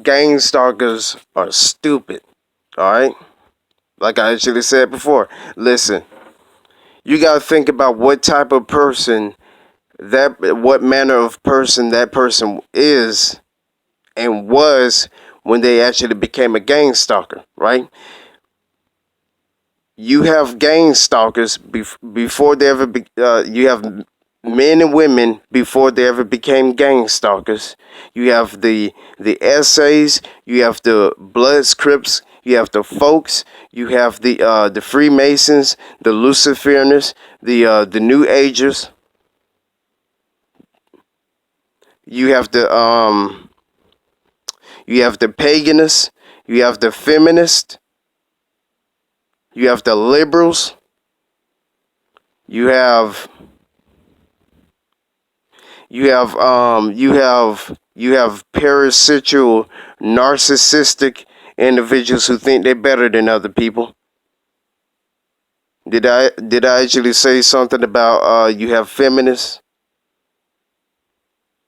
Gang stalkers are stupid. All right. Like I actually said before, listen, you got to think about what type of person what manner of person that person is and was when they actually became a gang stalker, right? You have gang stalkers before they ever you have men and women before they ever became gang stalkers. You have the essays, you have the Bloods, Crips, you have the folks, you have the Freemasons, the Luciferians, the New Agers. You have the paganists, you have the feminists, you have the liberals, you have you have parasitical narcissistic individuals who think they're better than other people. Did I actually say something about you have feminists?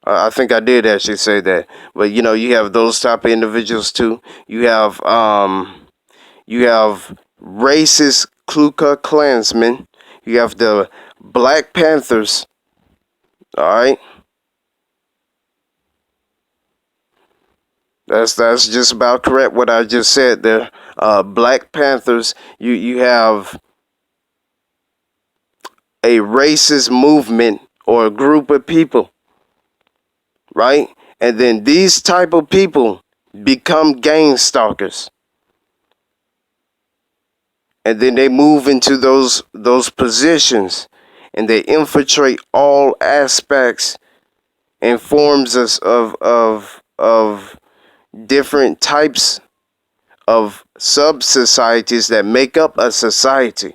I think I did actually say that. But you have those type of individuals too. You have racist Ku Klux Klansmen. You have the Black Panthers. All right, that's just about correct what I just said there. Black Panthers. You have a racist movement or a group of people, right? And then these type of people become gang stalkers, and then they move into those positions, and they infiltrate all aspects and forms of different types of sub societies that make up a society,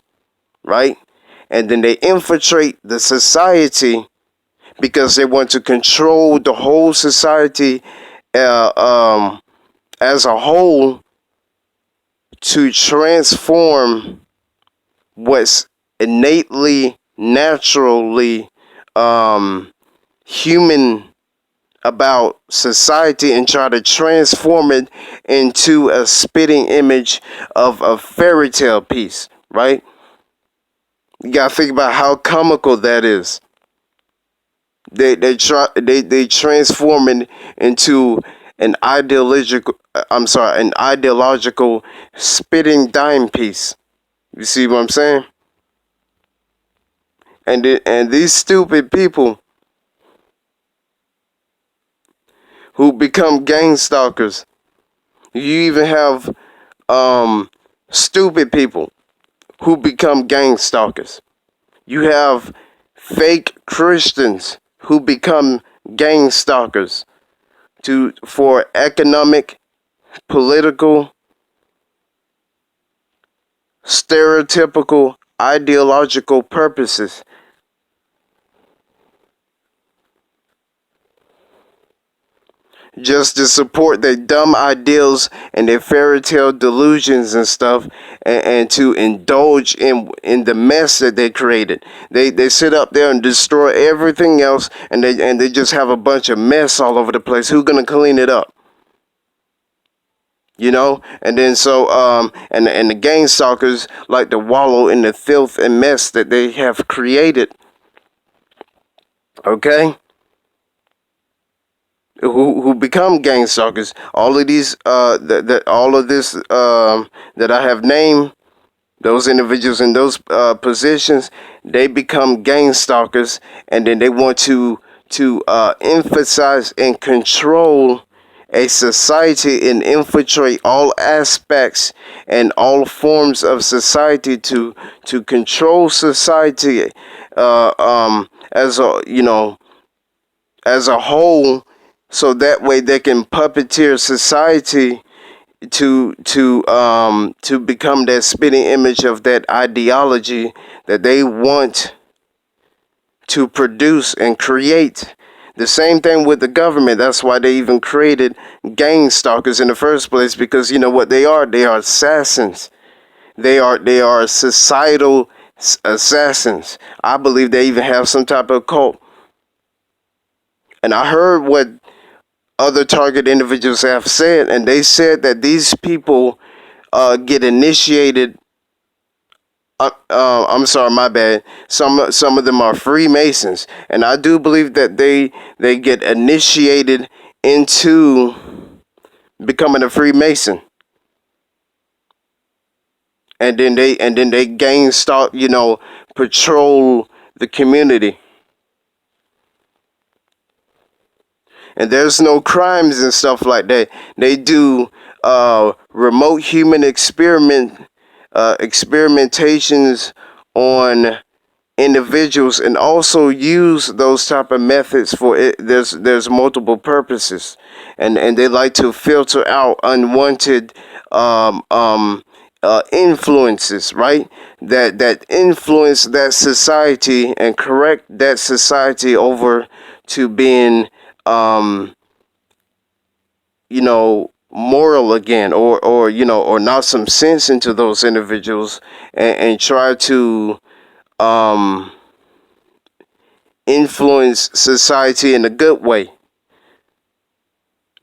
right? And then they infiltrate the society because they want to control the whole society uh, um, as a whole, to transform what's innately, naturally human about society and try to transform it into a spitting image of a fairy tale piece, right? You gotta think about how comical that is. They transform it into an ideological an ideological spitting dime piece. You see what I'm saying? And these stupid people who become gang stalkers. You even have stupid people who become gang stalkers. You have fake Christians who become gang stalkers for economic, political, stereotypical, ideological purposes. Just to support their dumb ideals and their fairy tale delusions and stuff, and to indulge in the mess that they created. They sit up there and destroy everything else, and they just have a bunch of mess all over the place. Who's gonna clean it up? And then and the gang stalkers like to wallow in the filth and mess that they have created. Okay, who become gang stalkers. All of these all of this that I have named, those individuals in those positions, they become gang stalkers, and then they want to emphasize and control a society and infiltrate all aspects and all forms of society to control society as a whole, so that way they can puppeteer society to become that spitting image of that ideology that they want to produce and create. The same thing with the government. That's why they even created gang stalkers in the first place, because you know what they are? They are assassins. They are societal assassins. I believe they even have some type of cult. And I heard what other target individuals have said, and they said that these people get initiated. I'm sorry, my bad. Some of them are Freemasons, and I do believe that they get initiated into becoming a Freemason, and then they gain stock, patrol the community, and there's no crimes and stuff like that. They do remote human experimentations on individuals, and also use those type of methods for it. There's multiple purposes, and they like to filter out unwanted influences, right? That influence that society and correct that society over to being moral again, or knock some sense into those individuals, and try to um influence society in a good way,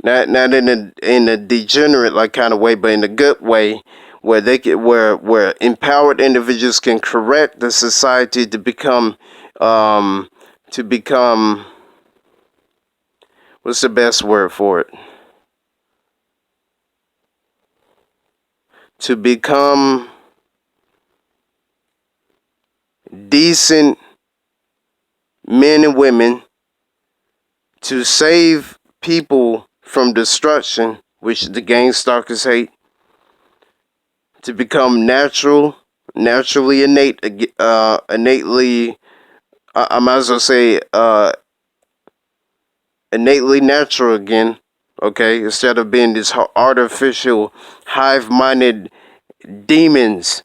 not in a degenerate like kind of way, but in a good way, where they can where empowered individuals can correct the society um to become, what's the best word for it, to become decent men and women, to save people from destruction, which the gang stalkers hate, to become naturally innately, I might as well say, innately natural again. Okay, instead of being this artificial, hive-minded demons,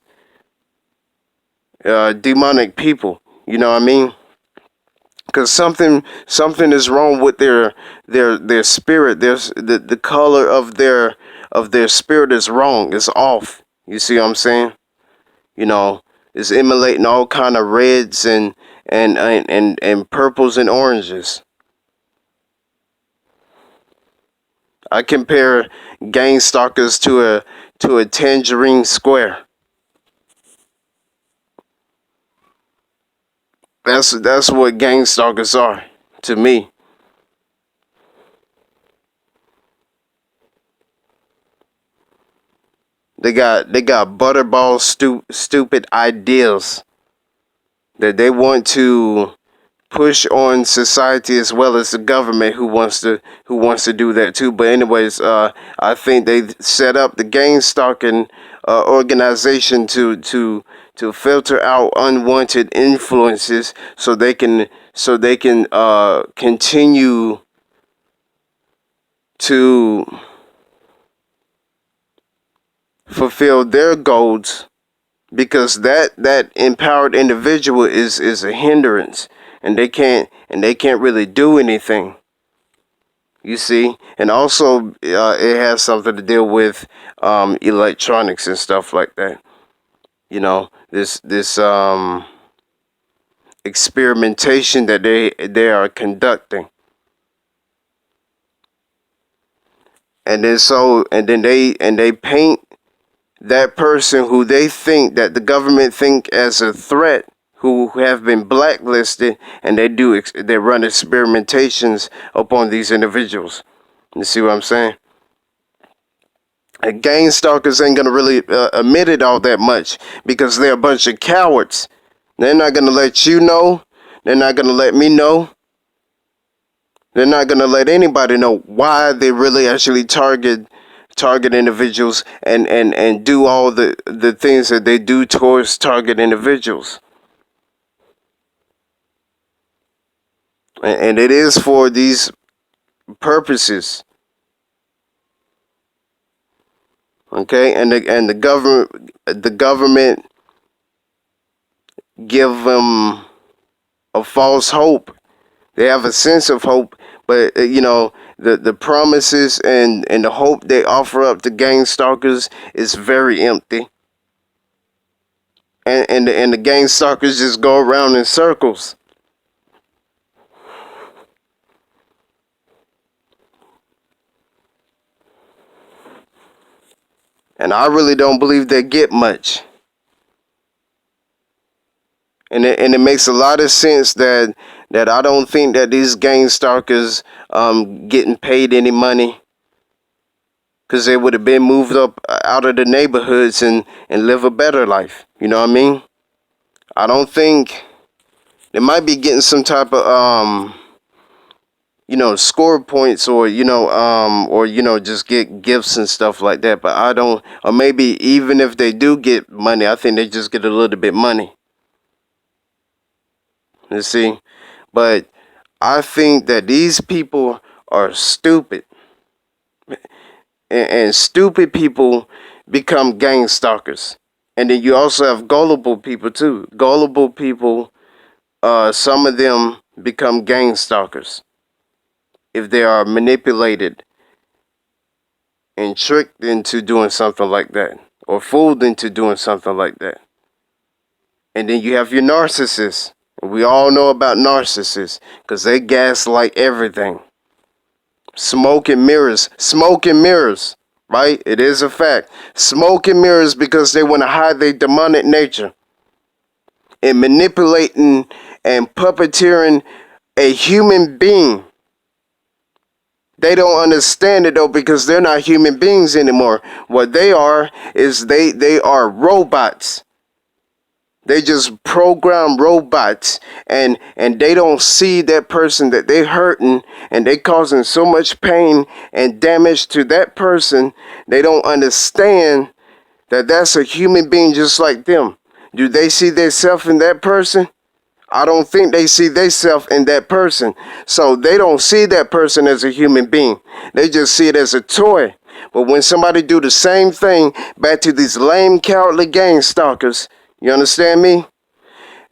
demonic people. You know what I mean? Because something is wrong with their spirit. There's the color of their spirit is wrong. It's off. You see what I'm saying? You know, it's emulating all kind of reds and purples and oranges. I compare gang stalkers to a tangerine square. That's what gang stalkers are to me. They got butterball stupid ideas that they want to push on society, as well as the government, who wants to do that too. But anyways, I think they set up the gang stalking organization to filter out unwanted influences, so they can continue to fulfill their goals, because that empowered individual is a hindrance, and they can't really do anything, you see. And also, it has something to deal with electronics and stuff like that. This experimentation that they are conducting, and then they paint that person who they think that the government think as a threat, who have been blacklisted, and they run experimentations upon these individuals. You see what I'm saying? And gang stalkers ain't gonna really admit it all that much, because they're a bunch of cowards. They're not gonna let you know. They're not gonna let me know. They're not gonna let anybody know why they really actually target individuals, and do all the things that they do towards target individuals. And it is for these purposes. Okay, and the government give them a false hope. They have a sense of hope, but the promises and the hope they offer up to gang stalkers is very empty. And the gang stalkers just go around in circles. And I really don't believe they get much. And it makes a lot of sense that I don't think that these gang stalkers getting paid any money, because they would have been moved up out of the neighborhoods and live a better life. You know what I mean? I don't think they might be getting some type of score points, or just get gifts and stuff like that. But I don't, or maybe even if they do get money, I think they just get a little bit money. You see, but I think that these people are stupid, and stupid people become gang stalkers. And then you also have gullible people too. Gullible people, some of them become gang stalkers if they are manipulated and tricked into doing something like that, or fooled into doing something like that. And then you have your narcissists. We all know about narcissists because they gaslight everything. Smoke and mirrors, right? It is a fact. Smoke and mirrors, because they want to hide their demonic nature and manipulating and puppeteering a human being. They don't understand it though, because they're not human beings anymore. What they are is they are robots. They just program robots, and they don't see that person that they hurting, and they causing so much pain and damage to that person. They don't understand that that's a human being just like them. Do they see themselves in that person? I don't think they see themselves in that person. So they don't see that person as a human being. They just see it as a toy. But when somebody do the same thing back to these lame, cowardly gang stalkers, you understand me?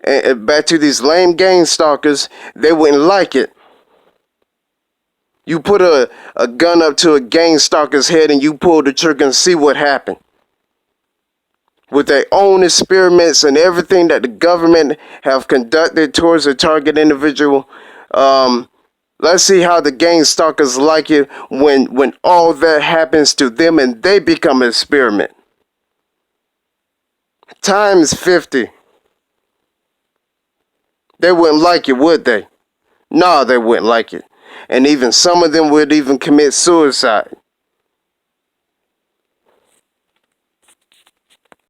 And back to these lame gang stalkers, they wouldn't like it. You put a gun up to a gang stalker's head and you pull the trigger and see what happened. With their own experiments and everything that the government have conducted towards a target individual, let's see how the gang stalkers like it when all that happens to them and they become an experiment. Times 50. They wouldn't like it, would they? No, they wouldn't like it. And even some of them would even commit suicide.